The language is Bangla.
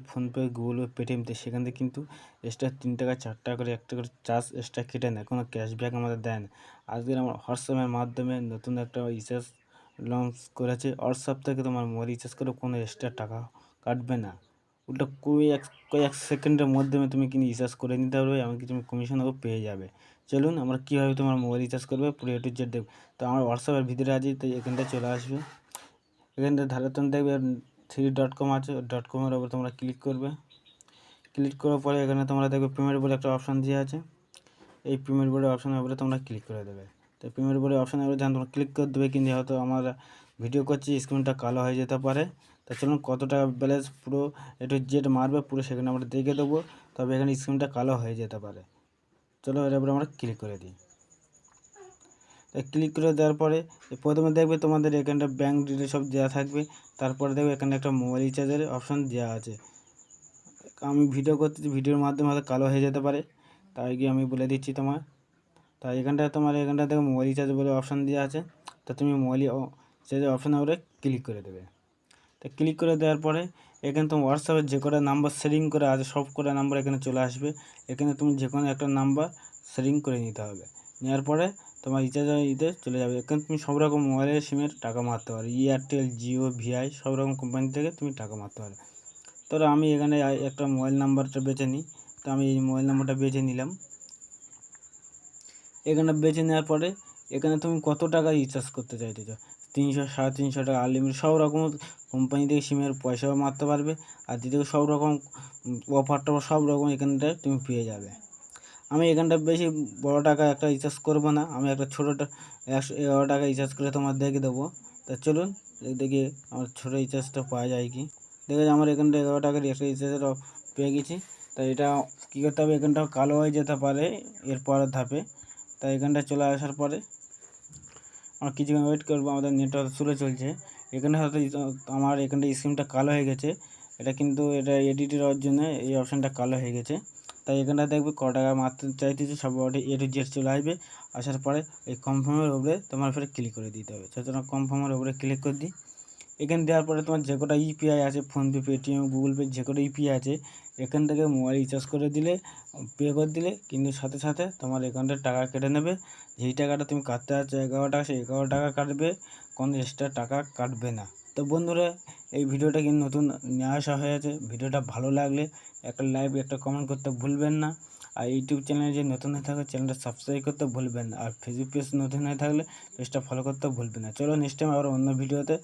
ফোনপে, গুগল পে, পেটিএমতে সেখান থেকে কিন্তু এক্সট্রা 3 টাকা 4 টাকা করে 1 টাকা করে চার্জ এক্সট্রা কেটে নেয়, কোনো ক্যাশব্যাক আমাদের দেয় না। আজকের আমার হোয়াটসঅ্যাপের মাধ্যমে নতুন একটা রিচার্জ লঞ্চ করেছে। হোয়াটসঅ্যাপ থেকে তোমার মোবাইল রিচার্জ করে কোনো এক্সট্রা টাকা কাটবে না, উল্টো কয়েক সেকেন্ডের মাধ্যমে তুমি কিন্তু রিচার্জ করে নিতে পারবে, এমনকি তুমি কমিশনও পেয়ে যাবে। চলুন আমরা কীভাবে তোমার মোবাইল রিচার্জ করবে পুরো A to Z দেখব। তো আমার হোয়াটসঅ্যাপের ভিতরে আছে, তো এখানটায় চলে আসবে। এখানটা ধারে তুমি দেখবে 3.com আছে, .com-এর ওপর তোমরা ক্লিক করবে। ক্লিক করার পরে এখানে তোমরা দেখবে পেমেন্ট বলে একটা অপশান দেওয়া আছে। এই পেমেন্ট বলে অপশানের উপরে তোমরা ক্লিক করে দেবে। তো পেমেন্ট বলে অপশানের উপরে যখন তোমরা ক্লিক করে দেবে, কিন্তু হয়তো আমার ভিডিও করছি স্ক্রিনটা কালো হয়ে যেতে পারে। তা চলুন কত টাকা ব্যালেন্স পুরো A to Z মারবে পুরো সেখানে আমরা দেখে দেবো, তবে এখানে স্ক্রিনটা কালো হয়ে যেতে পারে। চলো এর উপরে আমরা ক্লিক করে দিই। তাই ক্লিক করে দেওয়ার পরে প্রথমে দেখবে তোমাদের এখানটা ব্যাঙ্ক ডিটেল সব দেওয়া থাকবে। তারপরে দেখবে এখানে একটা মোবাইল রিচার্জের অপশান দেওয়া আছে। আমি ভিডিও করতেছি, ভিডিওর মাধ্যমে হয়তো কালো হয়ে যেতে পারে, তাই কি আমি বলে দিচ্ছি তোমার। তাই এখানটা দেখো মোবাইল রিচার্জ বলে অপশান দেওয়া আছে। তো তুমি মোবাইল রিচার্জের অপশানের উপরে ক্লিক করে দেবে। তো ক্লিক করে দেওয়ার পরে এখানে তোমার হোয়াটসঅ্যাপের যে কটা নাম্বার সেটিং করে আছে সব কটা নাম্বার এখানে চলে আসবে। এখানে তুমি যে কোনো একটা নাম্বার সেটিং করে নিতে হবে। নেওয়ার পরে তোমার রিচার্জের চলে যাবে। এখানে তুমি সব রকম মোবাইলের সিমের টাকা মারতে পারো, এয়ারটেল, জিও, ভিআই সব রকম কোম্পানি থেকে তুমি টাকা মারতে পারো। তো আমি এখানে একটা মোবাইল নাম্বারটা বেছে নিই। তো আমি এই মোবাইল নাম্বারটা বেছে নিলাম। এখানে বেছে নেওয়ার পরে এখানে তুমি কত টাকা রিচার্জ করতে চাইতেছ, 300, 350 টাকা, আনলিমিটেড সব রকম কোম্পানি থেকে সিমের পয়সাও মারতে পারবে। আর দ্বিতীয় সব রকম অফার টফার সব রকম এখানটায় তুমি পেয়ে যাবে। আমি এখানটা বেশি বড় টাকা একটা রিচার্জ করবো না, আমি একটা ছোটোটা 111 টাকা রিচার্জ করে তোমার দেখে দেবো। তা চলুন দেখি আমার ছোটো রিচার্জটা পাওয়া যায় কি। দেখে আমার এখানটা 11 টাকার একটা রিচার্জের পেয়ে গেছি। তাই এটা কী করতে হবে, এখানটা কালো হয়ে যেতে পারে এর পরের ধাপে। তাই এখানটা চলে আসার পরে আমরা কিছুক্ষণ ওয়েট করবো, আমাদের নেটওয়ার্ক স্লো চলছে। এখানে হয়তো আমার এখানটা স্ক্রিনটা কালো হয়ে গেছে, এটা কিন্তু এটা এডিটের জন্য এই অপশানটা কালো হয়ে গেছে। তাই এখানটা দেখবে ক টাকা মারতে চাইতেছে সব A to Z চলে আসবে। আসার পরে এই কনফার্মের উপরে তোমার ফের ক্লিক করে দিতে হবে। সেজন্য কনফার্মের উপরে ক্লিক করে দিই। এখানে দেওয়ার পরে তোমার যে কটা ইউপিআই আছে, ফোনপে, পেটিএম, গুগল পে, যে কটা ইউপিআই আছে এখান থেকে মোবাইল রিচার্জ করে দিলে, পে করে দিলে কিন্তু সাথে সাথে তোমার অ্যাকাউন্টে টাকা কেটে নেবে। যেই টাকাটা তুমি কাটতে যাচ্ছ 11 টাকা, সেই 11 টাকা কাটবে, কোনো এক্সট্রা টাকা কাটবে না। তো বন্ধুরা এই ভিডিওটা কিন্তু নতুন নিয়ে আসা হয়েছে। ভিডিওটা ভালো লাগলে একটা লাইক, একটা কমেন্ট করতে ভুলবেন না। আর ইউটিউব চ্যানেলে যে নতুন হয়ে থাকে চ্যানেলটা সাবস্ক্রাইব করতে ভুলবেন না। আর ফেসবুক পেজ নতুন হয়ে থাকলে পেজটা ফলো করতে ভুলবেন না। চলো নেক্সট টাইম আবার অন্য ভিডিওতে